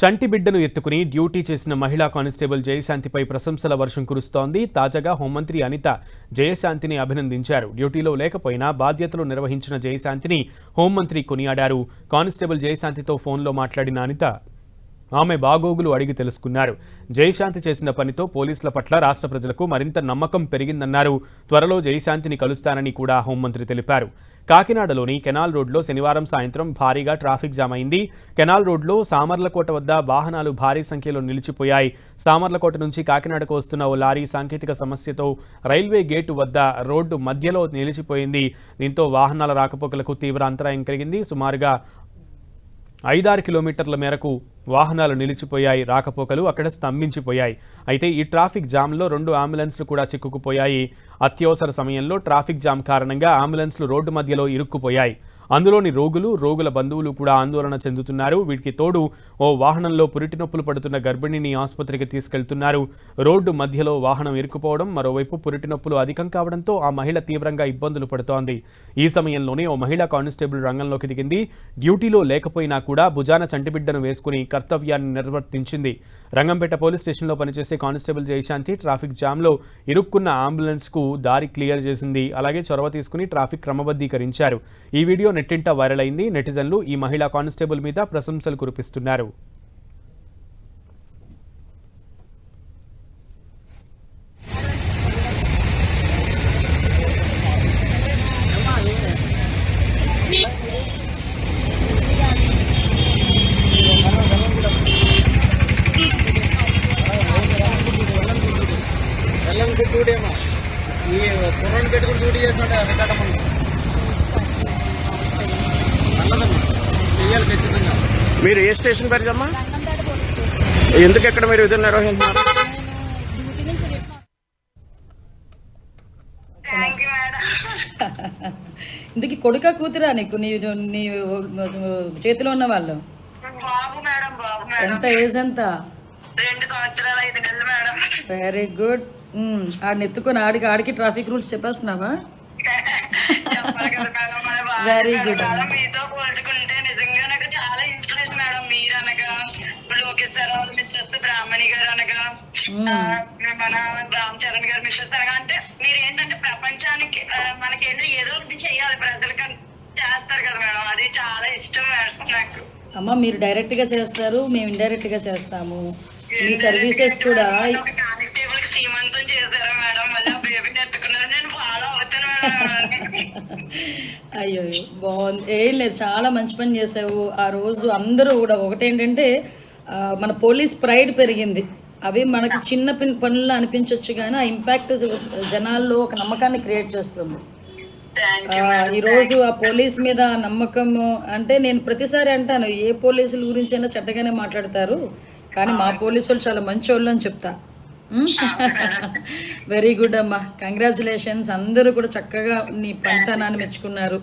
చంటి బిడ్డను ఎత్తుకుని డ్యూటీ చేసిన మహిళా కానిస్టేబుల్ జయశాంతిపై ప్రశంసల వర్షం కురుస్తోంది. తాజాగా హోంమంత్రి అనిత జయశాంతిని అభినందించారు. డ్యూటీలో లేకపోయినా బాధ్యతలు నిర్వహించిన జయశాంతిని హోంమంత్రి కొనియాడారు. కానిస్టేబుల్ జయశాంతితో ఫోన్లో మాట్లాడిన అనిత ఆమె బాగోగులు అడిగి తెలుసుకున్నారు. జయశాంతి చేసిన పనితో పోలీసుల పట్ల రాష్ట్ర ప్రజలకు మరింత నమ్మకం పెరిగిందన్నారు. త్వరలో జయశాంతిని కలుస్తానని కూడా హోంమంత్రి తెలిపారు. కాకినాడలోని కెనాల్ రోడ్లో శనివారం సాయంత్రం భారీగా ట్రాఫిక్ జామ్ అయింది. కెనాల్ రోడ్లో సామర్లకోట వద్ద వాహనాలు భారీ సంఖ్యలో నిలిచిపోయాయి. సామర్లకోట నుంచి కాకినాడకు వస్తున్న ఓ లారీ సాంకేతిక సమస్యతో రైల్వే గేటు వద్ద రోడ్డు మధ్యలో నిలిచిపోయింది. దీంతో వాహనాల రాకపోకలకు తీవ్ర అంతరాయం కలిగింది. సుమారుగా 5-6 కిలోమీటర్ల మేరకు వాహనాలు నిలిచిపోయాయి. రాకపోకలు అక్కడ స్తంభించిపోయాయి. అయితే ఈ ట్రాఫిక్ జామ్లో 2 అంబులెన్స్లు కూడా చిక్కుకుపోయాయి. అత్యవసర సమయంలో ట్రాఫిక్ జామ్ కారణంగా అంబులెన్స్లు రోడ్డు మధ్యలో ఇరుక్కుపోయాయి. అందులోని రోగుల బంధువులు కూడా ఆందోళన చెందుతున్నారు. వీటికి తోడు ఓ వాహనంలో పురిటి నొప్పులు పడుతున్న గర్భిణిని ఆసుపత్రికి తీసుకెళ్తున్నారు. రోడ్డు మధ్యలో వాహనం ఇరుక్కుపోవడం, మరోవైపు పురిటి నొప్పులు అధికం కావడంతో ఆ మహిళ తీవ్రంగా ఇబ్బందులు పడుతోంది. ఈ సమయంలోనే ఓ మహిళా కానిస్టేబుల్ రంగంలోకి దిగింది. డ్యూటీలో లేకపోయినా కూడా భుజాన చంటిబిడ్డను వేసుకుని కర్తవ్యాన్ని నిర్వర్తించింది. రంగంపేట పోలీస్ స్టేషన్లో పనిచేసే కానిస్టేబుల్ జయశాంతి ట్రాఫిక్ జామ్లో ఇరుక్కున్న అంబులెన్స్కు దారి క్లియర్ చేసింది. అలాగే చొరవ తీసుకుని ట్రాఫిక్ క్రమబద్ధీకరించారు. ఈ వీడియో నెట్టింట వైరల్ అయింది. నెటిజన్లు ఈ మహిళా కానిస్టేబుల్ మీద ప్రశంసలు కురిపిస్తున్నారు. మీరు ఏ స్టేషన్ పరిచమ్మా? ఎందుకు ఎక్కడ మీరు విధులు నిర్వహిస్తున్నారు? ఇందుకు కొడుక కూతురా నీకు? నీ చేతిలో ఉన్న వాళ్ళు ఎంత ఏజ్ ఎంత? 2 సంవత్సరాలు 5 నెలలు మేడం. Very good. ఆడిని ఎత్తుకొని ఆడికి ట్రాఫిక్ రూల్స్ చెప్పేస్తున్నావా? Very good. మీతో పోల్చుకుంటే నిజంగా నాకు చాలా ఇన్స్పిరేషన్ మేడం. మీరు అనగా లోకేష్ మిస్టర్స్ బ్రాహ్మణి గారు అనగా మన రామ్ చరణ్ గారు మిస్టర్స్ అనగా, అంటే మీరు ఏంటంటే ప్రపంచానికి మనకేంటో ఏదో ఒకటి చెయ్యాలి, ప్రజలకి చేస్తారు కదా మేడం. అది చాలా ఇష్టం మేడం నాకు. అమ్మ, మీరు డైరెక్ట్ గా చేస్తారు, మేము ఇండైరెక్ట్ గా చేస్తాము. మీ సర్వీసెస్ కూడా కానిస్టేబుల్ కి సీమంతం చేశారా మేడం? మళ్ళీ బేబీని ఎత్తుకున్నారు. నేను ఫాలో అవుతాను మేడం. అయ్యో, బాగుంది. ఏం లేదు, చాలా మంచి పని చేసావు. ఆ రోజు అందరూ కూడా ఒకటేంటంటే మన పోలీస్ ప్రైడ్ పెరిగింది. అవి మనకి చిన్న పనులు అనిపించవచ్చు, కానీ ఆ ఇంపాక్ట్ జనాల్లో ఒక నమ్మకాన్ని క్రియేట్ చేస్తుంది. ఈరోజు ఆ పోలీస్ మీద నమ్మకము అంటే, నేను ప్రతిసారి అంటాను, ఏ పోలీసుల గురించి అయినా చెడ్డగానే మాట్లాడతారు, కానీ మా పోలీసు వాళ్ళు చాలా మంచి వాళ్ళు అని చెప్తా. వెరీ గుడ్ అమ్మా, కంగ్రాచులేషన్స్. అందరూ కూడా చక్కగా నీ పనితనాన్ని మెచ్చుకున్నారు.